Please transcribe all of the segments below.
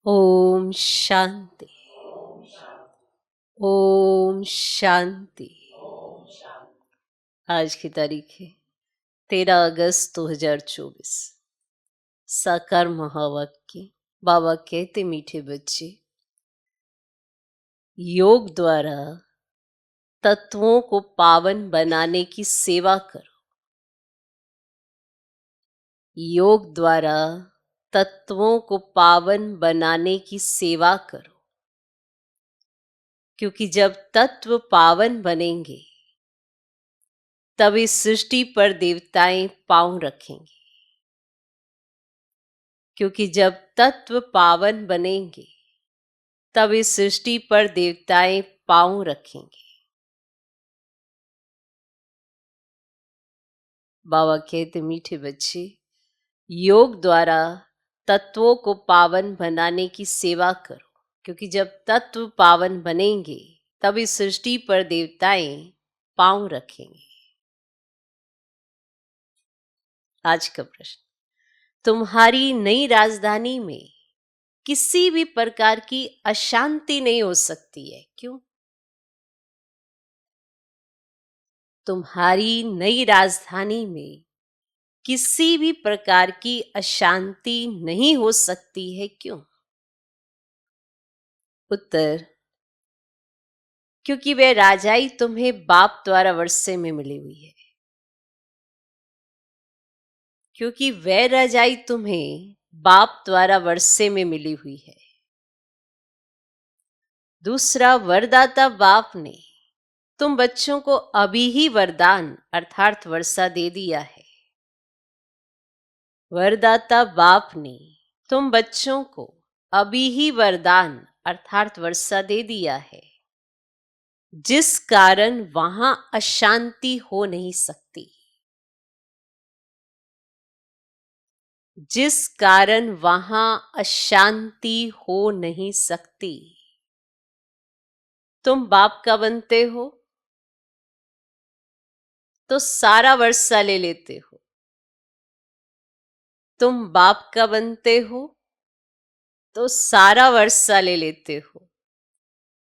ओम शांति। ओम शांति। आज की तारीख है 13 अगस्त 2024। साकार महावाक्य। बाबा कहते मीठे बच्चे, योग द्वारा तत्वों को पावन बनाने की सेवा करो। योग द्वारा तत्वों को पावन बनाने की सेवा करो, क्योंकि जब तत्व पावन बनेंगे तब इस सृष्टि पर देवताएं पांव रखेंगे। क्योंकि जब तत्व पावन बनेंगे तब इस सृष्टि पर देवताएं पांव रखेंगे। बाबा कहते मीठे बच्चे, योग द्वारा तत्वों को पावन बनाने की सेवा करो, क्योंकि जब तत्व पावन बनेंगे तब इस सृष्टि पर देवताएं पांव रखेंगे। आज का प्रश्न, तुम्हारी नई राजधानी में किसी भी प्रकार की अशांति नहीं हो सकती है, क्यों? तुम्हारी नई राजधानी में किसी भी प्रकार की अशांति नहीं हो सकती है, क्यों? उत्तर, क्योंकि वह राजाई तुम्हें बाप द्वारा वर्षे में मिली हुई है। क्योंकि वह राजाई तुम्हें बाप द्वारा वर्षे में मिली हुई है। दूसरा, वरदाता बाप ने तुम बच्चों को अभी ही वरदान अर्थात वर्षा दे दिया है। वरदाता बाप ने तुम बच्चों को अभी ही वरदान अर्थात वर्षा दे दिया है, जिस कारण वहां अशांति हो नहीं सकती। जिस कारण वहां अशांति हो नहीं सकती। तुम बाप का बनते हो तो सारा वर्षा ले लेते हो। तुम बाप का बनते हो तो सारा वर्षा ले लेते हो।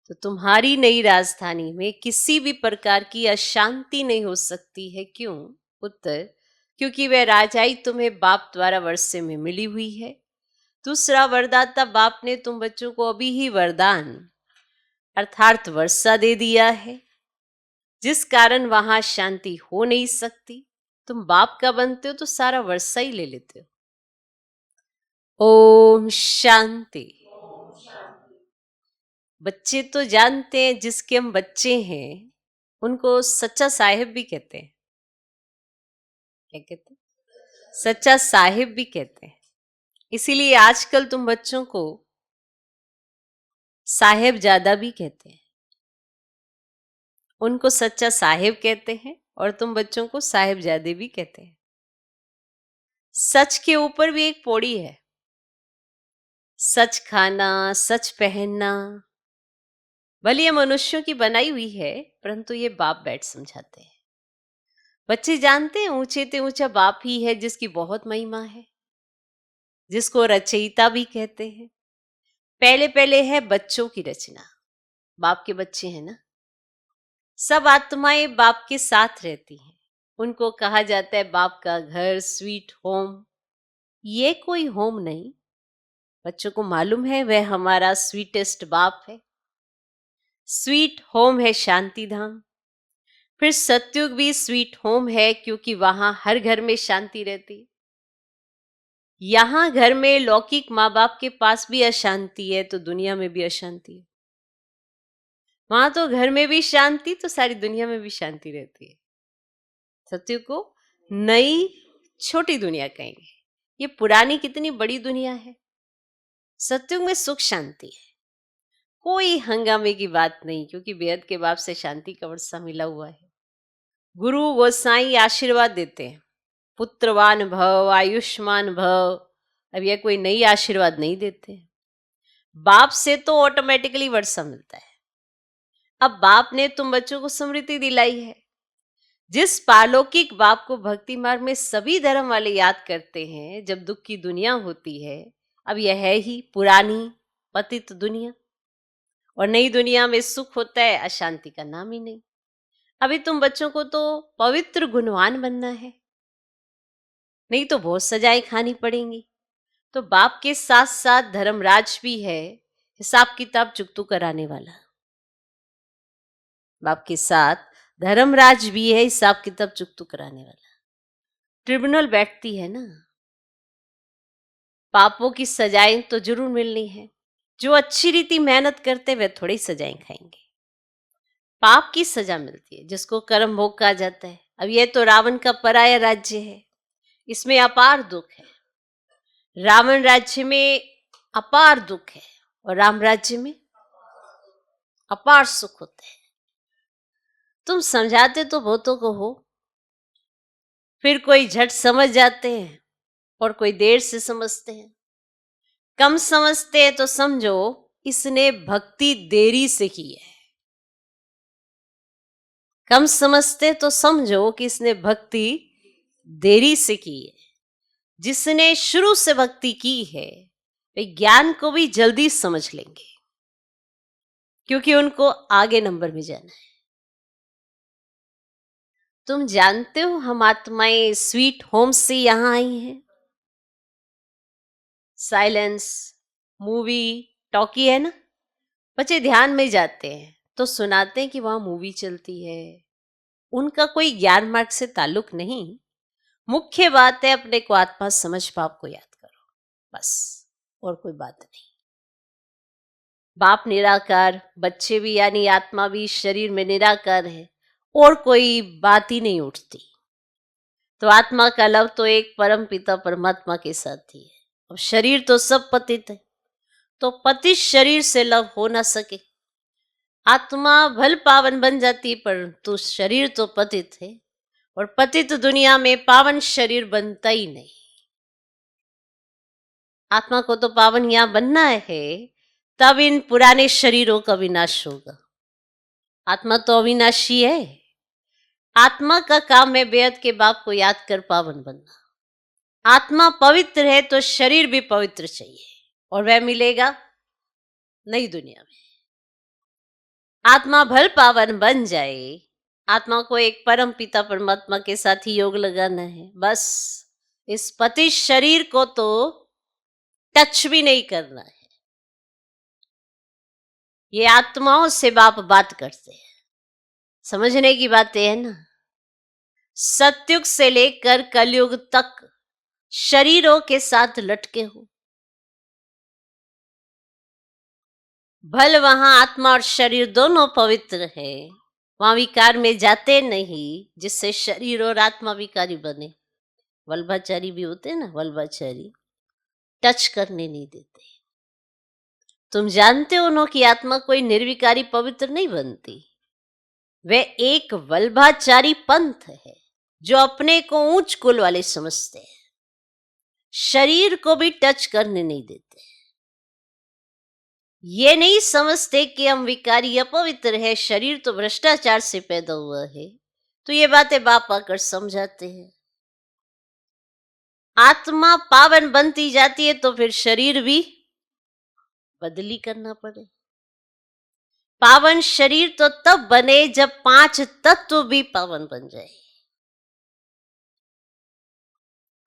तो तुम्हारी नई राजधानी में किसी भी प्रकार की अशांति नहीं हो सकती है, क्यों? उत्तर, क्योंकि वह राजाई तुम्हें बाप द्वारा वर्षे में मिली हुई है। दूसरा, वरदाता बाप ने तुम बच्चों को अभी ही वरदान अर्थात वर्षा दे दिया है, जिस कारण वहां शांति हो नहीं सकती। तुम बाप का बनते हो तो सारा वर्षा ही ले लेते हो। ओम शांति। बच्चे तो जानते हैं, जिसके हम बच्चे हैं उनको सच्चा साहिब भी कहते हैं। क्या कहते हैं? सच्चा साहिब भी कहते हैं। इसीलिए आजकल तुम बच्चों को साहिबजादा भी कहते हैं। उनको सच्चा साहिब कहते हैं और तुम बच्चों को साहिबजादे भी कहते हैं। सच के ऊपर भी एक पौड़ी है, सच खाना, सच पहनना। भले ये मनुष्यों की बनाई हुई है, परंतु ये बाप बैठ समझाते हैं। बच्चे जानते हैं ऊंचे ते ऊंचा बाप ही है, जिसकी बहुत महिमा है, जिसको रचयिता भी कहते हैं। पहले पहले है बच्चों की रचना। बाप के बच्चे हैं ना, सब आत्माएं बाप के साथ रहती हैं। उनको कहा जाता है बाप का घर, स्वीट होम। ये कोई होम नहीं, बच्चों को मालूम है वह हमारा स्वीटेस्ट बाप है। स्वीट होम है शांति धाम। फिर सतयुग भी स्वीट होम है, क्योंकि वहां हर घर में शांति रहती। यहां घर में लौकिक माँ बाप के पास भी अशांति है, तो दुनिया में भी अशांति है। वहां तो घर में भी शांति, तो सारी दुनिया में भी शांति रहती है। सतयुग को नई छोटी दुनिया कहेंगे। ये पुरानी कितनी बड़ी दुनिया है। सतयुग में सुख शांति है, कोई हंगामे की बात नहीं, क्योंकि बेहद के बाप से शांति का वर्षा मिला हुआ है। गुरु गोसाई आशीर्वाद देते हैं, पुत्रवान भव, आयुष्मान भव। अब यह कोई नई आशीर्वाद नहीं देते हैं। बाप से तो ऑटोमेटिकली वर्षा मिलता है। अब बाप ने तुम बच्चों को स्मृति दिलाई है। जिस पालौकिक बाप को भक्ति मार्ग में सभी धर्म वाले याद करते हैं जब दुख की दुनिया होती है, अब यह है ही पुरानी पतित दुनिया। और नई दुनिया में सुख होता है, अशांति का नाम ही नहीं। अभी तुम बच्चों को तो पवित्र गुणवान बनना है, नहीं तो बहुत सजाएं खानी पड़ेंगी। तो बाप के साथ साथ धर्मराज भी है, हिसाब किताब चुकतू कराने वाला। बाप के साथ धर्मराज भी है, हिसाब किताब चुकतू कराने वाला। ट्रिब्यूनल बैठती है ना। पापों की सजाएं तो जरूर मिलनी है। जो अच्छी रीति मेहनत करते वे थोड़ी सजाएं खाएंगे। पाप की सजा मिलती है, जिसको कर्म भोग कहा जाता है। अब यह तो रावण का पराया राज्य है, इसमें अपार दुख है। रावण राज्य में अपार दुख है और राम राज्य में अपार सुख होते हैं। तुम समझाते तो बहुतों को हो, फिर कोई झट समझ जाते हैं और कोई देर से समझते हैं। कम समझते हैं तो समझो इसने भक्ति देरी से की है। कम समझते तो समझो कि इसने भक्ति देरी से की है। जिसने शुरू से भक्ति की है वे ज्ञान को भी जल्दी समझ लेंगे, क्योंकि उनको आगे नंबर में जाना है। तुम जानते हो हम आत्माएं स्वीट होम से यहां आई हैं। साइलेंस मूवी टॉकी है ना, बच्चे ध्यान में जाते हैं तो सुनाते हैं कि वहां मूवी चलती है। उनका कोई ज्ञान मार्ग से ताल्लुक नहीं। मुख्य बात है अपने को आत्मा समझ पाप को याद करो, बस, और कोई बात नहीं। बाप निराकार, बच्चे भी यानी आत्मा भी शरीर में निराकार है, और कोई बात ही नहीं उठती। तो आत्मा का लव तो एक परम पिता परमात्मा के साथ ही है। अब शरीर तो सब पतित है, तो पतित शरीर से लव हो ना सके। आत्मा भल पावन बन जाती, परंतु शरीर तो पतित है, और पतित दुनिया में पावन शरीर बनता ही नहीं। आत्मा को तो पावन यहां बनना है, तब इन पुराने शरीरों का विनाश होगा। आत्मा तो अविनाशी है। आत्मा का काम है बेहद के बाप को याद कर पावन बनना। आत्मा पवित्र है तो शरीर भी पवित्र चाहिए, और वह मिलेगा नई दुनिया में। आत्मा भल पावन बन जाए, आत्मा को एक परम पिता परमात्मा के साथ ही योग लगाना है, बस। इस पति शरीर को तो टच भी नहीं करना है। ये आत्माओं से बाप बात करते हैं, समझने की बातें है ना। सतयुग से लेकर कलयुग तक शरीरों के साथ लटके हो। भल वहां आत्मा और शरीर दोनों पवित्र है, वहां विकार में जाते नहीं, जिससे शरीर और आत्मा विकारी बने। वल्भाचारी भी होते ना, वल्भाचारी टच करने नहीं देते। तुम जानते हो ना कि आत्मा कोई निर्विकारी पवित्र नहीं बनती। वह एक वल्भाचारी पंथ है जो अपने को ऊंच कुल वाले समझते हैं, शरीर को भी टच करने नहीं देते। ये नहीं समझते कि हम विकारी अपवित्र है, शरीर तो भ्रष्टाचार से पैदा हुआ है। तो ये बातें बाप आकर समझाते हैं। आत्मा पावन बनती जाती है तो फिर शरीर भी बदली करना पड़े। पावन शरीर तो तब बने जब 5 तत्व भी पावन बन जाए।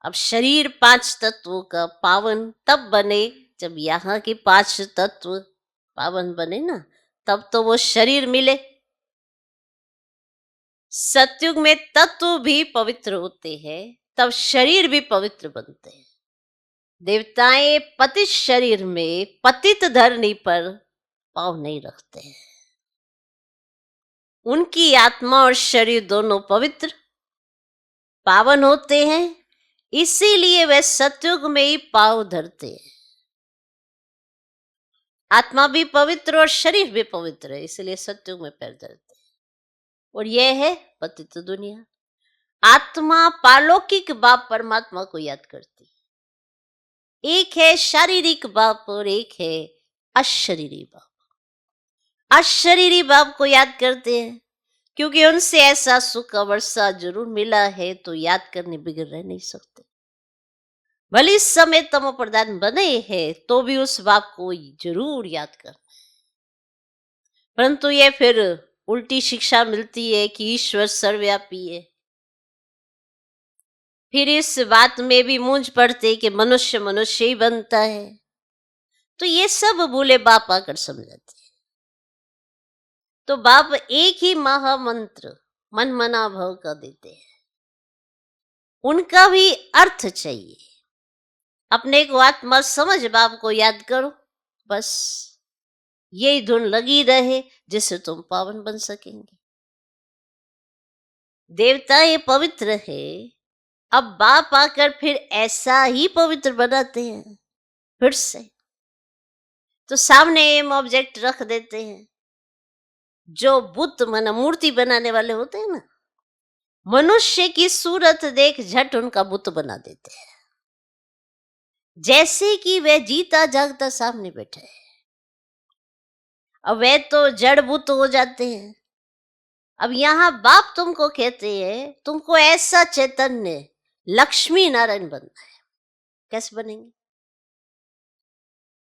अब शरीर 5 तत्वों का पावन तब बने जब यहाँ के 5 तत्व पावन बने ना, तब तो वो शरीर मिले। सतयुग में तत्व भी पवित्र होते हैं, तब शरीर भी पवित्र बनते हैं। देवताएं पतित शरीर में पतित धरनी पर पाँव नहीं रखते हैं। उनकी आत्मा और शरीर दोनों पवित्र पावन होते हैं, इसीलिए वे सतयुग में ही पाँव धरते हैं। आत्मा भी पवित्र और शरीर भी पवित्र है, इसलिए सतयुग में पैर धरते हैं। और यह है पतित दुनिया। आत्मा पारलौकिक बाप परमात्मा को याद करती है। एक है शारीरिक बाप और एक है अशरीरी बाप। अशरीरी बाप को याद करते हैं क्योंकि उनसे ऐसा सुख वर्षा जरूर मिला है, तो याद करने बिगड़ रह नहीं सकते। भले इस समय तमो प्रधान बने हैं तो भी उस बाप को जरूर याद कर। परंतु ये फिर उल्टी शिक्षा मिलती है कि ईश्वर सर्वव्यापी है। फिर इस बात में भी मूंझ पड़ते कि मनुष्य मनुष्य ही बनता है। तो ये सब भूले बाप आकर समझाते हैं। तो बाप एक ही महामंत्र मन मना भव का देते हैं। उनका भी अर्थ चाहिए। अपने को आत्मा समझ बाप को याद करो, बस यही धुन लगी रहे जिससे तुम पावन बन सकेंगे। देवता ये पवित्र है, अब बाप आकर फिर ऐसा ही पवित्र बनाते हैं फिर से। तो सामने एम ऑब्जेक्ट रख देते हैं। जो बुत मन मूर्ति बनाने वाले होते हैं ना, मनुष्य की सूरत देख झट उनका बुत बना देते हैं, जैसे कि वह जीता जागता सामने बैठा है। अब वे तो जड़ बुत हो जाते हैं। अब यहां बाप तुमको कहते हैं तुमको ऐसा चैतन्य लक्ष्मी नारायण बनना है। कैसे बनेंगे?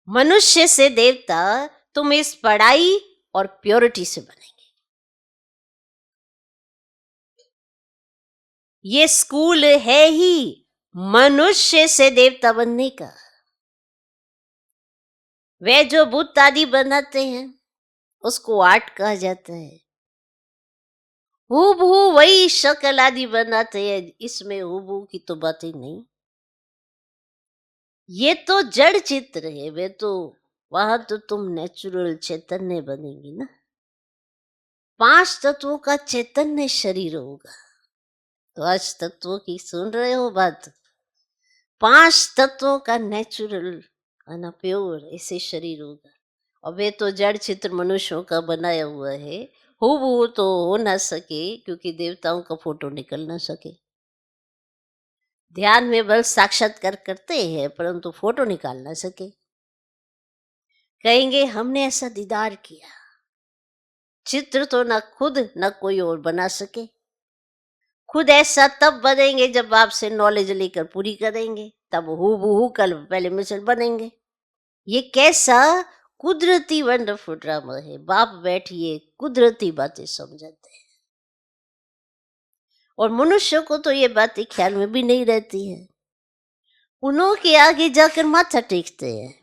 मनुष्य से देवता तुम इस पढ़ाई और प्योरिटी से बनेंगे। ये स्कूल है ही मनुष्य से देवता बनने का। वे जो बुत आदि बनाते हैं उसको आर्ट कहा जाता है। हूबहू वही शक्ल आदि बनाते हैं, इसमें हूबहू की तो बात ही नहीं। ये तो जड़ चित्र है। वे तो वहां तो तुम नेचुरल चैतन्य बनेंगी ना। 5 तत्वों का चैतन्य शरीर होगा। तो आज तत्वों की सुन रहे हो बात। 5 तत्वों का नेचुरल प्योर ऐसे शरीर होगा। और वे तो जड़ चित्र मनुष्यों का बनाया हुआ है। हूबहू तो हो ना सके क्योंकि देवताओं का फोटो निकल ना सके। ध्यान में बल साक्षात्कार करते हैं परंतु फोटो निकाल ना सके। कहेंगे हमने ऐसा दीदार किया। चित्र तो ना खुद ना कोई और बना सके। खुद ऐसा तब बनेंगे जब आपसे नॉलेज लेकर पूरी करेंगे, तब हूबहू कल पहले मिसल बनेंगे। ये कैसा कुदरती वंडरफुल ड्रामा है। बाप बैठिए कुदरती बातें समझाते हैं और मनुष्य को तो ये बातें ख्याल में भी नहीं रहती है। उन्हों के आगे जाकर माथा टेकते हैं,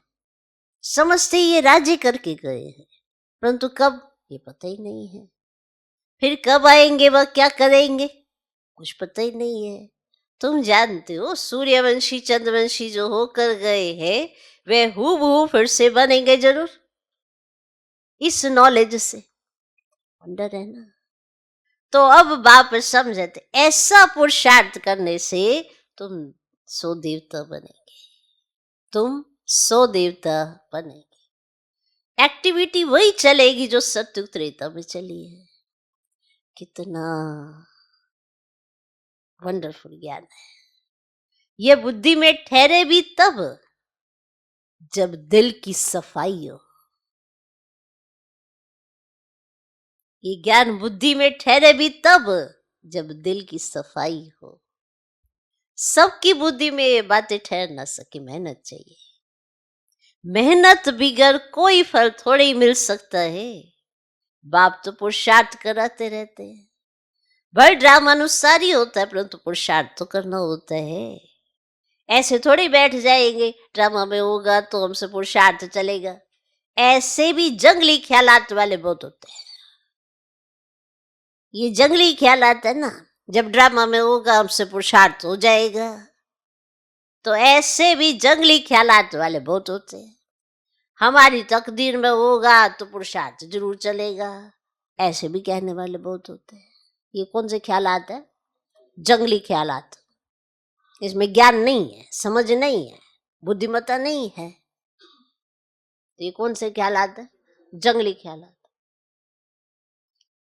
समझते ये राजी करके गए हैं, परंतु कब ये पता ही नहीं है। फिर कब आएंगे वह क्या करेंगे कुछ पता ही नहीं है। तुम जानते हो सूर्यवंशी चंद्रवंशी जो होकर गए हैं वे हूबहू फिर से बनेंगे जरूर, इस नॉलेज से। वंडर है ना। तो अब बाप समझते ऐसा पुरुषार्थ करने से तुम 100 देवता बनेंगे। तुम 100 देवता बनेंगे। एक्टिविटी वही चलेगी जो सत्युग त्रेता में चली है। कितना वंडरफुल ज्ञान है। यह बुद्धि में ठहरे भी तब जब दिल की सफाई हो। ये ज्ञान बुद्धि में ठहरे भी तब जब दिल की सफाई हो। सबकी बुद्धि में ये बातें ठहर ना सके। मेहनत चाहिए। मेहनत बिगर कोई फल थोड़े ही मिल सकता है। बाप तो पुरुषार्थ कराते रहते हैं। भर ड्रामा अनुसार ही होता है परंतु पुरुषार्थ तो करना होता है। ऐसे थोड़ी बैठ जाएंगे ड्रामा में होगा तो हमसे पुरुषार्थ चलेगा। ऐसे भी जंगली ख्यालात वाले बहुत होते हैं। ये जंगली ख्यालात है ना, जब ड्रामा में होगा हमसे पुरुषार्थ हो जाएगा। तो ऐसे भी जंगली ख्यालात वाले बहुत होते हैं। हमारी तकदीर में होगा तो पुरुषार्थ जरूर चलेगा, ऐसे भी कहने वाले बहुत होते हैं। ये कौन से ख्यालात है? जंगली ख्यालात। इसमें ज्ञान नहीं है, समझ नहीं है, बुद्धिमत्ता नहीं है। तो ये कौन से ख्यालात है? जंगली ख्यालात।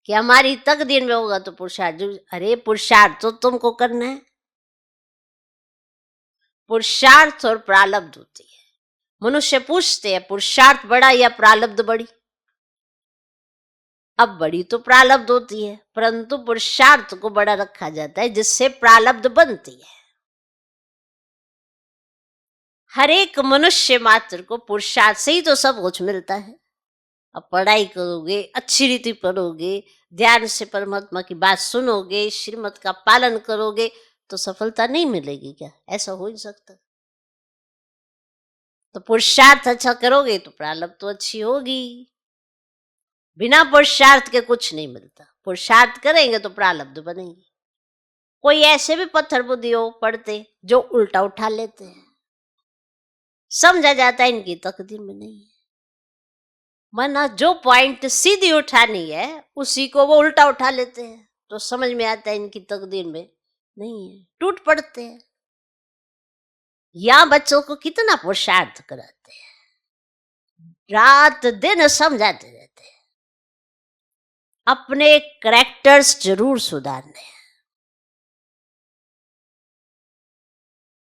कि हमारी तकदीर में होगा तो पुरुषार्थ जरूर। अरे पुरुषार्थ तो तुमको करना है। पुरुषार्थ और प्रारब्ध होती है। मनुष्य पूछते हैं पुरुषार्थ बड़ा या प्रारब्ध बड़ी? अब बड़ी तो प्रारब्ध होती है परंतु पुरुषार्थ को बड़ा रखा जाता है जिससे प्रारब्ध बनती है। हर एक मनुष्य मात्र को पुरुषार्थ से ही तो सब कुछ मिलता है। अब पढ़ाई करोगे, अच्छी रीति पढ़ोगे, ध्यान से परमात्मा की बात सुनोगे, श्रीमत का पालन करोगे तो सफलता नहीं मिलेगी क्या? ऐसा हो ही सकता। तो पुरुषार्थ अच्छा करोगे तो प्रारब्ध तो अच्छी होगी। बिना पुरुषार्थ के कुछ नहीं मिलता। पुरुषार्थ करेंगे तो प्रारब्ध बनेंगे। कोई ऐसे भी पत्थर बुद्धि हो पढ़ते जो उल्टा उठा लेते हैं, समझा जाता है इनकी तकदीर में नहीं है। मना जो पॉइंट सीधी उठानी है उसी को वो उल्टा उठा लेते हैं, तो समझ में आता है इनकी तकदीर में नहीं है, टूट पड़ते हैं। या बच्चों को कितना पुरुषार्थ कराते हैं, रात दिन समझाते रहते हैं। अपने करैक्टर्स जरूर सुधारने हैं,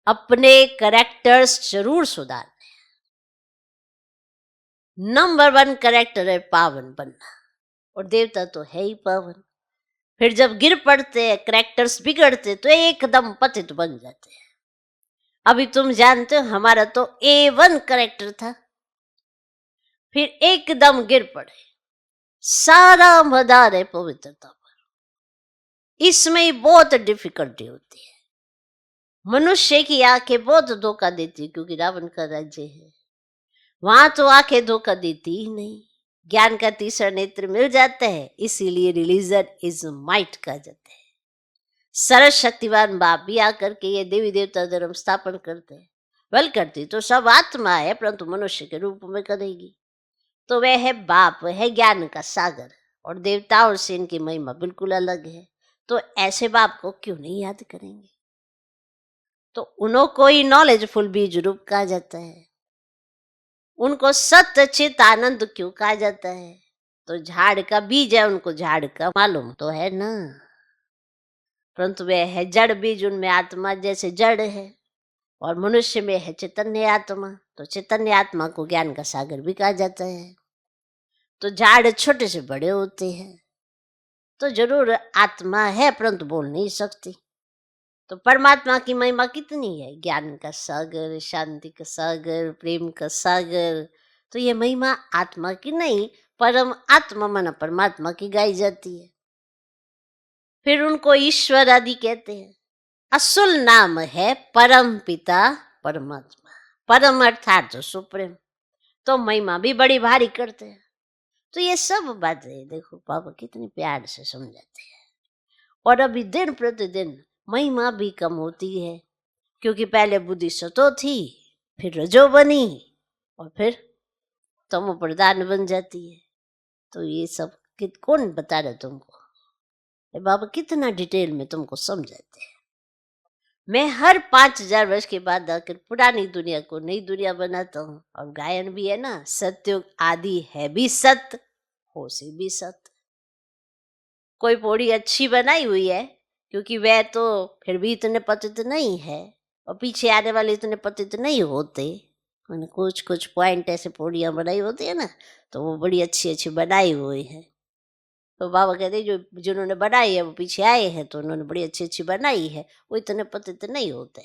अपने करैक्टर्स जरूर सुधारने हैं। नंबर 1 करैक्टर है पावन बनना, और देवता तो है ही पावन। फिर जब गिर पड़ते हैं, करैक्टर्स बिगड़ते तो एकदम पतित बन जाते हैं। अभी तुम जानते हो हमारा तो A1 करैक्टर था, फिर एकदम गिर पड़े, सारा मदार है पवित्रता पर। इसमें ही बहुत डिफिकल्टी होती है। मनुष्य की आंखें बहुत धोखा देती है, क्योंकि रावण का राज्य है, वहां तो आंखें धोखा देती ही नहीं। ज्ञान का तीसरा नेत्र मिल जाता है, इसीलिए रिलीजन इज माइट कहा जाता है। सर्वशक्तिवान बाप भी आकर के ये देवी देवता धर्म स्थापन करते हैं। बल करती तो सब आत्मा है, परंतु मनुष्य के रूप में करेगी। तो वह है बाप, वह है ज्ञान का सागर, और देवताओं से इनकी महिमा बिल्कुल अलग है। तो ऐसे बाप को क्यों नहीं याद करेंगे? तो उन्हों को ही नॉलेजफुल बीज रूप कहा जाता है। उनको सत्य चित आनंद क्यों कहा जाता है? तो झाड़ का बीज है, उनको झाड़ का मालूम तो है ना, परंतु वह है जड़ बीज। उनमें आत्मा जैसे जड़ है, और मनुष्य में है चैतन्य आत्मा, तो चैतन्य आत्मा को ज्ञान का सागर भी कहा जाता है। तो झाड़ छोटे से बड़े होते हैं, तो जरूर आत्मा है परंतु बोल नहीं सकती। तो परमात्मा की महिमा कितनी है? ज्ञान का सागर, शांति का सागर, प्रेम का सागर। तो ये महिमा आत्मा की नहीं, परम आत्मा माना परमात्मा की गाई जाती है। फिर उनको ईश्वर आदि कहते हैं। असुल नाम है परम पिता परमात्मा, परम अर्थात तो सुप्रीम। तो महिमा भी बड़ी भारी करते हैं। तो ये सब बातें देखो पापा कितनी प्यार से समझाते हैं। और अभी दिन प्रतिदिन महिमा भी कम होती है, क्योंकि पहले बुद्धि सतो थी, फिर रजो बनी, और फिर तमो प्रधान बन जाती है। तो ये सब कौन बता रहा तुमको? बाबा कितना डिटेल में तुमको समझाते हैं। मैं हर 5000 वर्ष के बाद आकर पुरानी दुनिया को नई दुनिया बनाता हूँ। और गायन भी है ना, सत्युग आदि है भी सत्य, हो से भी सत्य। कोई पौड़ी अच्छी बनाई हुई है, क्योंकि वह तो फिर भी इतने पतित नहीं है, और पीछे आने वाले इतने पतित नहीं होते। मैंने कुछ कुछ पॉइंट ऐसे पौड़ियाँ बनाई होती है ना, तो वो बड़ी अच्छी अच्छी बनाई हुई है। तो बाबा कहते जो जिन्होंने बनाई है वो पीछे आए हैं, तो उन्होंने बड़ी अच्छी अच्छी बनाई है, वो इतने पतित नहीं होते,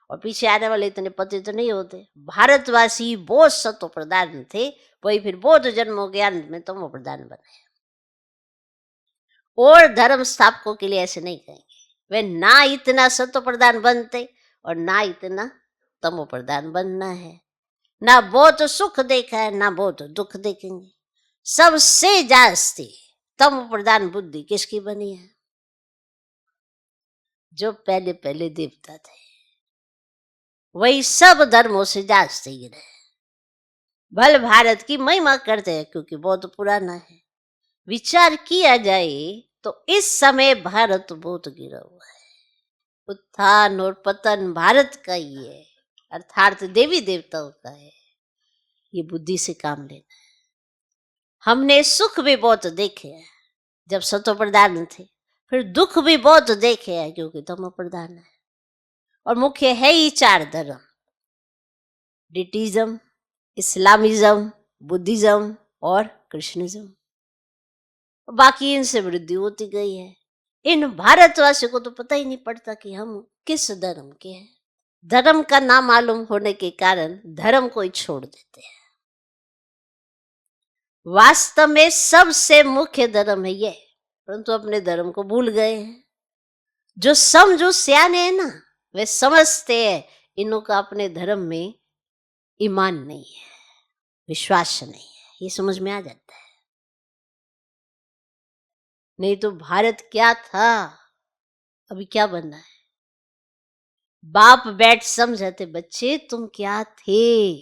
और पीछे आने वाले इतने पतित नहीं होते। भारतवासी बहुत सत्व प्रधान थे, वही फिर बौद्ध जन्मों के अंत में तमो प्रधान बने। और धर्म स्थापकों के लिए ऐसे नहीं कहेंगे, वे ना इतना सत्व प्रधान बनते और ना इतना तमो प्रधान बनना है। ना बहुत सुख देखा है, ना बहुत दुख देखेंगे। सबसे जास्ती तमो प्रधान बुद्धि किसकी बनी है? जो पहले पहले देवता थे, वही सब धर्मों से जास्ती गिरे। भल भारत की महिमा करते हैं, क्योंकि बहुत पुराना है। विचार किया जाए तो इस समय भारत बहुत गिरा हुआ है। उत्थान और पतन भारत का ही है, अर्थात देवी देवताओं का है। ये बुद्धि से काम लेना है। हमने सुख भी बहुत देखे हैं जब सतो प्रधान थे, फिर दुख भी बहुत देखे हैं क्योंकि तमो प्रधान है। और मुख्य है ही 4 धर्म, डिटिज्म, इस्लामिज्म, बुद्धिज्म और कृष्णिज्म। बाकी इनसे वृद्धि होती गई है। इन भारतवासियों को तो पता ही नहीं पड़ता कि हम किस धर्म के हैं। धर्म का ना मालूम होने के कारण धर्म को ही छोड़ देते हैं। वास्तव में सबसे मुख्य धर्म है ये, परंतु अपने धर्म को भूल गए हैं। जो समझो सियाने हैं ना, वे समझते हैं इनों का अपने धर्म में ईमान नहीं है, विश्वास नहीं है। ये समझ में आ जाता है। नहीं तो भारत क्या था, अभी क्या बनना है। बाप बैठ समझाते, बच्चे तुम क्या थे,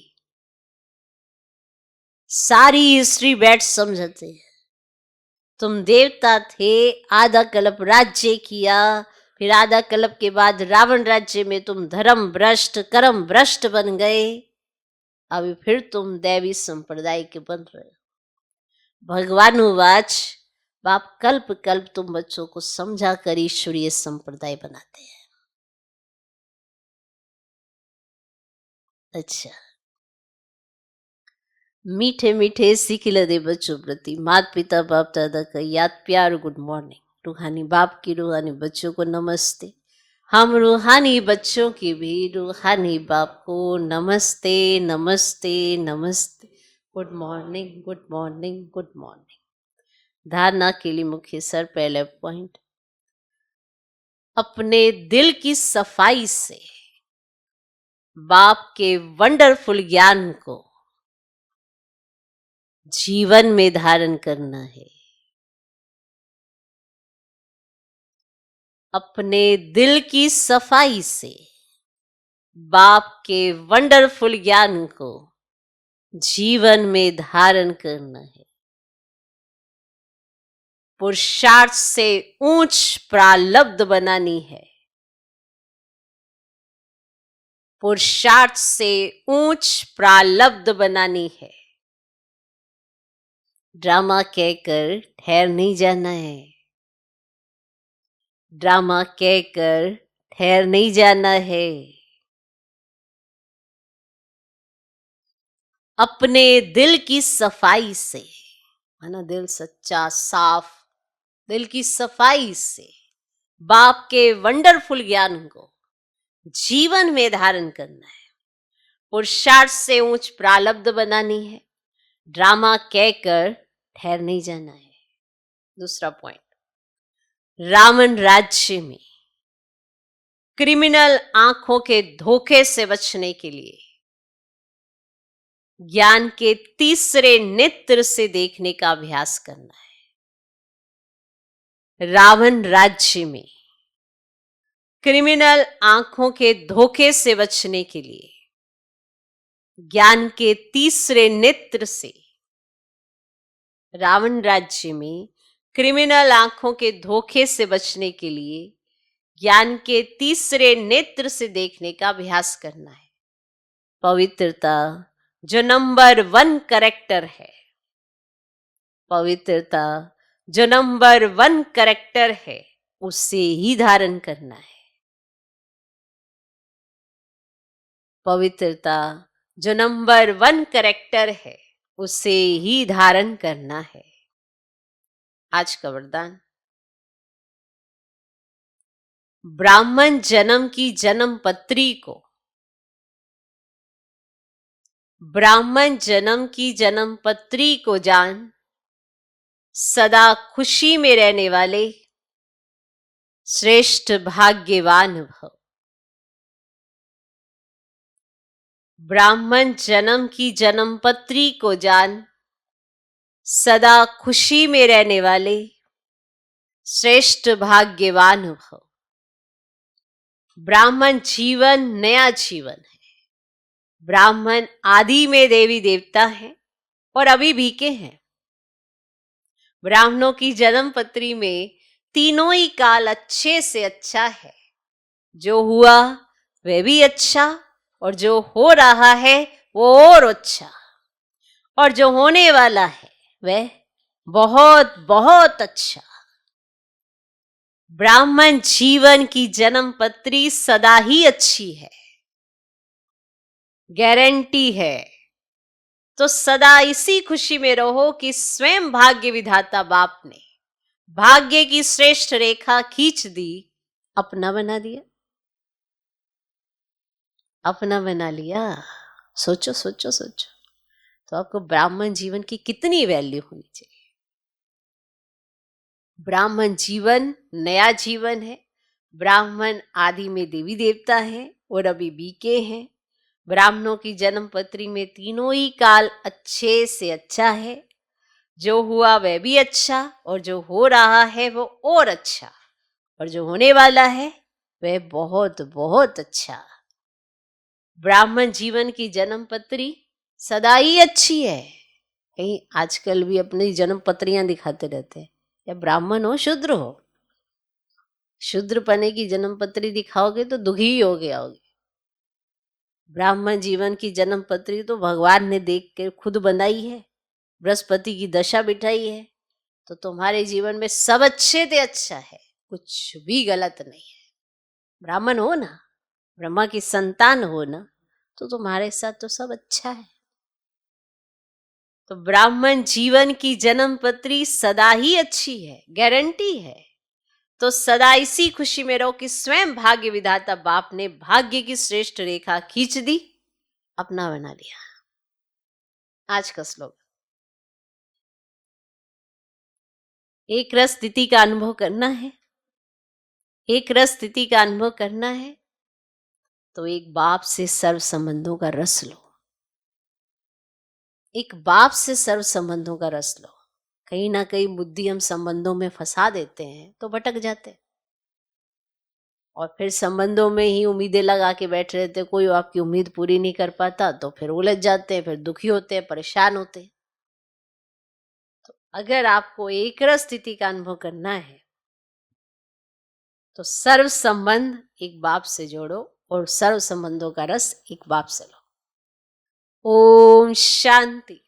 सारी हिस्ट्री बैठ समझाते, तुम देवता थे, आधा कल्प राज्य किया, फिर आधा कल्प के बाद रावण राज्य में तुम धर्म भ्रष्ट कर्म भ्रष्ट बन गए, अभी फिर तुम दैवी संप्रदाय के बन रहे हो। भगवानुवाच, बाप कल्प कल्प तुम बच्चों को समझा कर ईश्वरीय संप्रदाय बनाते हैं। अच्छा, मीठे मीठे सिखिल दे बच्चों प्रति माता पिता बाप दादा का याद प्यार गुड मॉर्निंग। रूहानी बाप की रूहानी बच्चों को नमस्ते। हम रूहानी बच्चों की भी रूहानी बाप को नमस्ते नमस्ते नमस्ते। Good morning good morning good morning. धारणा के लिए मुख्य सर पहले पॉइंट, अपने दिल की सफाई से बाप के वंडरफुल ज्ञान को जीवन में धारण करना है। अपने दिल की सफाई से बाप के वंडरफुल ज्ञान को जीवन में धारण करना है। पुरुषार्थ से ऊंच प्रारब्ध बनानी है। पुरुषार्थ से ऊंच प्रारब्ध बनानी है। ड्रामा कहकर ठहर नहीं जाना है। ड्रामा कहकर ठहर नहीं जाना है। अपने दिल की सफाई से, माना दिल सच्चा साफ, दिल की सफाई से बाप के वंडरफुल ज्ञान को जीवन में धारण करना है। पुरुषार्थ से ऊंच प्रारब्ध बनानी है। ड्रामा कहकर ठहर नहीं जाना है। दूसरा पॉइंट, रावण राज्य में क्रिमिनल आंखों के धोखे से बचने के लिए ज्ञान के तीसरे नेत्र से देखने का अभ्यास करना है। रावण राज्य में क्रिमिनल आंखों के धोखे से बचने के लिए ज्ञान के तीसरे नेत्र से, रावण राज्य में क्रिमिनल आंखों के धोखे से बचने के लिए ज्ञान के तीसरे नेत्र से देखने का अभ्यास करना है। पवित्रता जो नंबर 1 कैरेक्टर है, पवित्रता जो नंबर 1 कैरेक्टर है, उसे ही धारण करना है। पवित्रता जो नंबर 1 कैरेक्टर है, उसे ही धारण करना है। आज का वरदान, ब्राह्मण जन्म की जन्म पत्री को, ब्राह्मण जन्म की जन्म पत्री को जान, सदा खुशी में रहने वाले श्रेष्ठ भाग्यवान भव। ब्राह्मण जन्म की जन्म पत्री को जान, सदा खुशी में रहने वाले श्रेष्ठ भाग्यवान भव। ब्राह्मण जीवन नया जीवन है। ब्राह्मण आदि में देवी देवता हैं और अभी भी के हैं। ब्राह्मणों की जन्म पत्री में तीनों ही काल अच्छे से अच्छा है। जो हुआ वह भी अच्छा, और जो हो रहा है वो और अच्छा, और जो होने वाला है वह बहुत बहुत अच्छा। ब्राह्मण जीवन की जन्म पत्री सदा ही अच्छी है, गारंटी है। तो सदा इसी खुशी में रहो कि स्वयं भाग्य विधाता बाप ने भाग्य की श्रेष्ठ रेखा खींच दी, अपना बना दिया। अपना बना लिया। सोचो सोचो सोचो, तो आपको ब्राह्मण जीवन की कितनी वैल्यू होनी चाहिए। ब्राह्मण जीवन नया जीवन है। ब्राह्मण आदि में देवी देवता है और अभी बीके हैं। ब्राह्मणों की जन्म पत्री में तीनों ही काल अच्छे से अच्छा है। जो हुआ वह भी अच्छा, और जो हो रहा है वो और अच्छा, और जो होने वाला है वह बहुत बहुत अच्छा। ब्राह्मण जीवन की जन्म पत्री सदा ही अच्छी है। कहीं आजकल भी अपनी जन्म पत्रियां दिखाते रहते हैं, या ब्राह्मण हो शूद्र हो, शूद्र पने की जन्म पत्री दिखाओगे तो दुखी ही हो गया होगे। ब्राह्मण जीवन की जन्म पत्री तो भगवान ने देख के खुद बनाई है, बृहस्पति की दशा बिठाई है, तो तुम्हारे जीवन में सब अच्छे से अच्छा है, कुछ भी गलत नहीं है। ब्राह्मण हो ना, ब्रह्मा की संतान हो ना, तो तुम्हारे साथ तो सब अच्छा है। तो ब्राह्मण जीवन की जन्म पत्री सदा ही अच्छी है, गारंटी है। तो सदा इसी खुशी में रहो कि स्वयं भाग्य विधाता बाप ने भाग्य की श्रेष्ठ रेखा खींच दी, अपना बना लिया। आज का श्लोक, एक रस स्थिति का अनुभव करना है। एक रस स्थिति का अनुभव करना है तो एक बाप से सर्व संबंधों का रस लो। एक बाप से सर्व संबंधों का रस लो। कहीं ना कहीं बुद्धि हम संबंधों में फंसा देते हैं तो भटक जाते हैं, और फिर संबंधों में ही उम्मीदें लगा के बैठ रहते, कोई आपकी उम्मीद पूरी नहीं कर पाता तो फिर उलझ जाते हैं, फिर दुखी होते हैं, परेशान होते हैं। तो अगर आपको एक रस स्थिति का अनुभव करना है तो सर्व संबंध एक बाप से जोड़ो, और सर्व संबंधों का रस एक बाप से लो। ओम शांति।